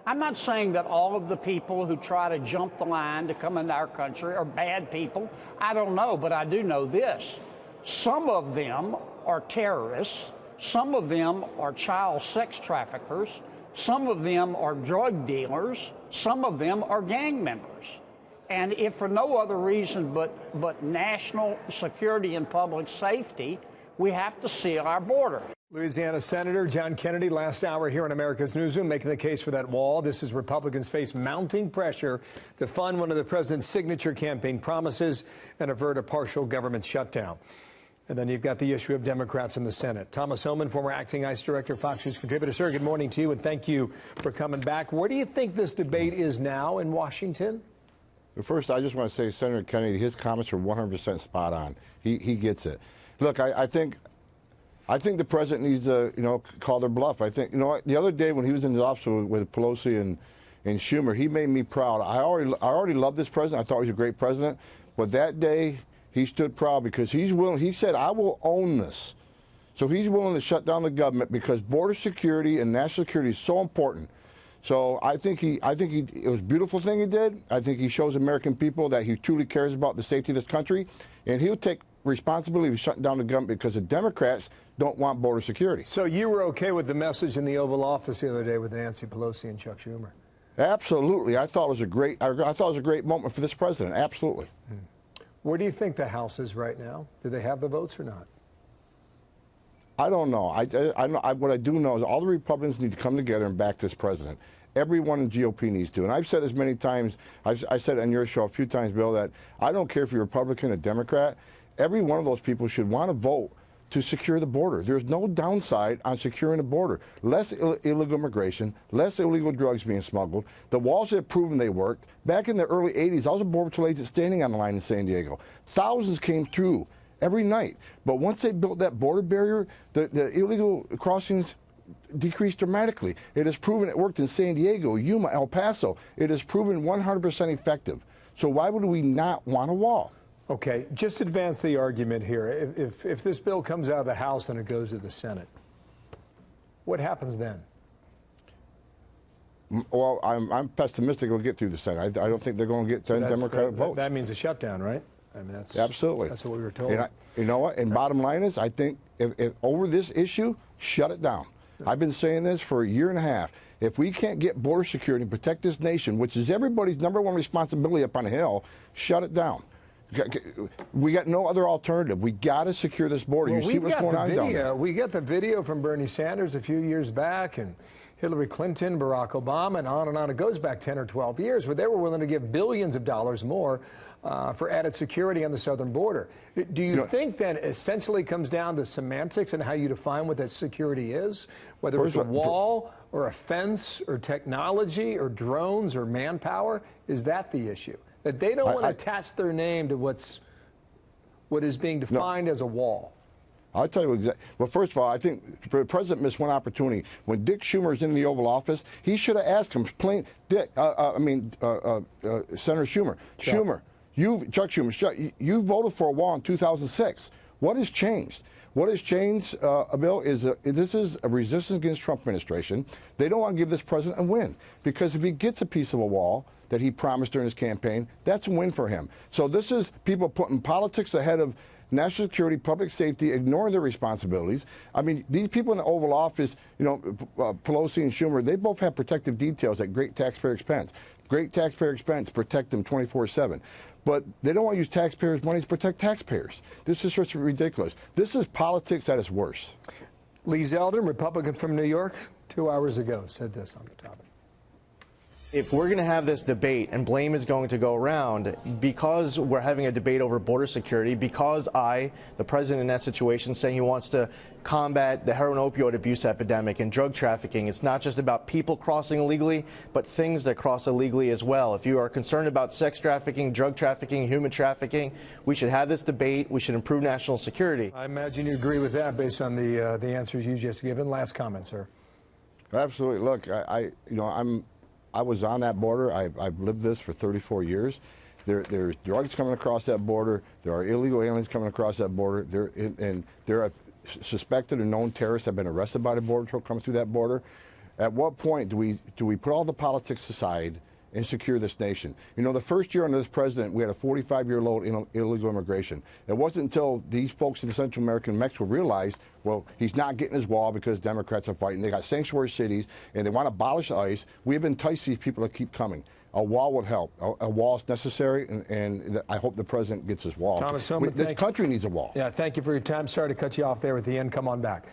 I'm not saying that all of the people who try to jump the line to come into our country are bad people. I don't know, but I do know this. Some of them are terrorists. Some of them are child sex traffickers. Some of them are drug dealers. Some of them are gang members. And if for no other reason but national security and public safety, we have to seal our border. Louisiana Senator John Kennedy, last hour here on America's Newsroom, making the case for that wall. This is Republicans face mounting pressure to fund one of the president's signature campaign promises and avert a partial government shutdown. And then you've got the issue of Democrats in the Senate. Thomas Homan, former acting ICE director, Fox News contributor. Sir, good morning to you, and thank you for coming back. Where do you think this debate is now in Washington? First, I just want to say, Senator Kennedy, his comments are 100% spot on. He gets it. Look, I think the president needs to, call their bluff. I think, the other day when he was in the office with Pelosi and Schumer, he made me proud. I already loved this president. I thought he was a great president. But that day, he stood proud because he's willing. He said, I will own this. So he's willing to shut down the government because border security and national security is so important. So I think it was a beautiful thing he did. I think he shows American people that he truly cares about the safety of this country. And he'll take responsibility for shutting down the government because the Democrats don't want border security. So you were okay with the message in the Oval Office the other day with Nancy Pelosi and Chuck Schumer? Absolutely. I thought it was a great moment for this president. Absolutely. Where do you think the House is right now? Do they have the votes or not? I don't know. What I do know is all the Republicans need to come together and back this president. Everyone in GOP needs to. And I've said this many times. I've said it on your show a few times, Bill, that I don't care if you're a Republican or Democrat. Every one of those people should want to vote to secure the border. There's no downside on securing the border. Less illegal immigration, less illegal drugs being smuggled. The walls have proven they worked. Back in the early 80s, I was a Border Patrol agent standing on the line in San Diego. Thousands came through every night. But once they built that border barrier, the illegal crossings decreased dramatically. It has proven it worked in San Diego, Yuma, El Paso. It has proven 100% effective. So why would we not want a wall? Okay, just advance the argument here. If this bill comes out of the House and it goes to the Senate, what happens then? Well, I'm pessimistic it'll get through the Senate. I don't think they're going to get 10 Democratic votes. That means a shutdown, right? I mean, absolutely. That's what we were told. And you know what? And bottom line is, I think if over this issue, shut it down. I've been saying this for a year and a half. If we can't get border security and protect this nation, which is everybody's #1 responsibility up on the Hill, shut it down. We got no other alternative. We got to secure this border. Well, you see what's going on down there. We got the video from Bernie Sanders a few years back, and Hillary Clinton, Barack Obama, and on and on. It goes back 10 or 12 years where they were willing to give billions of dollars more for added security on the southern border. Do you think then essentially comes down to semantics and how you define what that security is? Whether it's a wall or a fence or technology or drones or manpower? Is that the issue? That they don't want to attach their name to what is being defined as a wall. I'll tell you exactly. Well, first of all, I think the president missed one opportunity. When Dick Schumer is in the Oval Office, he should have asked him, Senator Schumer, Chuck Schumer, you voted for a wall in 2006. What has changed? What has changed, Bill, is this is a resistance against Trump administration. They don't want to give this president a win because if he gets a piece of a wall that he promised during his campaign, that's a win for him. So this is people putting politics ahead of national security, public safety, ignoring their responsibilities. I mean, these people in the Oval Office, Pelosi and Schumer, they both have protective details at great taxpayer expense. Great taxpayer expense protect them 24/7. But they don't want to use taxpayers' money to protect taxpayers. This is just ridiculous. This is politics at its worst. Lee Zeldin, Republican from New York, 2 hours ago, said this on the topic. If we're going to have this debate and blame is going to go around because we're having a debate over border security, because the president in that situation, saying he wants to combat the heroin opioid abuse epidemic and drug trafficking, it's not just about people crossing illegally, but things that cross illegally as well. If you are concerned about sex trafficking, drug trafficking, human trafficking, we should have this debate. We should improve national security. I imagine you agree with that based on the answers you just given. Last comment, sir. Absolutely. Look, I was on that border. I've lived this for 34 years. There's drugs coming across that border. There are illegal aliens coming across that border. There are suspected and known terrorists have been arrested by the Border Patrol coming through that border. At what point do we put all the politics aside and secure this nation? You know, the first year under this president, we had a 45-year low in illegal immigration. It wasn't until these folks in Central America and Mexico realized, well, he's not getting his wall because Democrats are fighting. They got sanctuary cities, and they want to abolish ICE. We have enticed these people to keep coming. A wall would help. A wall is necessary, and I hope the president gets his wall. Thomas Homan, this country needs a wall. Yeah, thank you for your time. Sorry to cut you off there at the end. Come on back.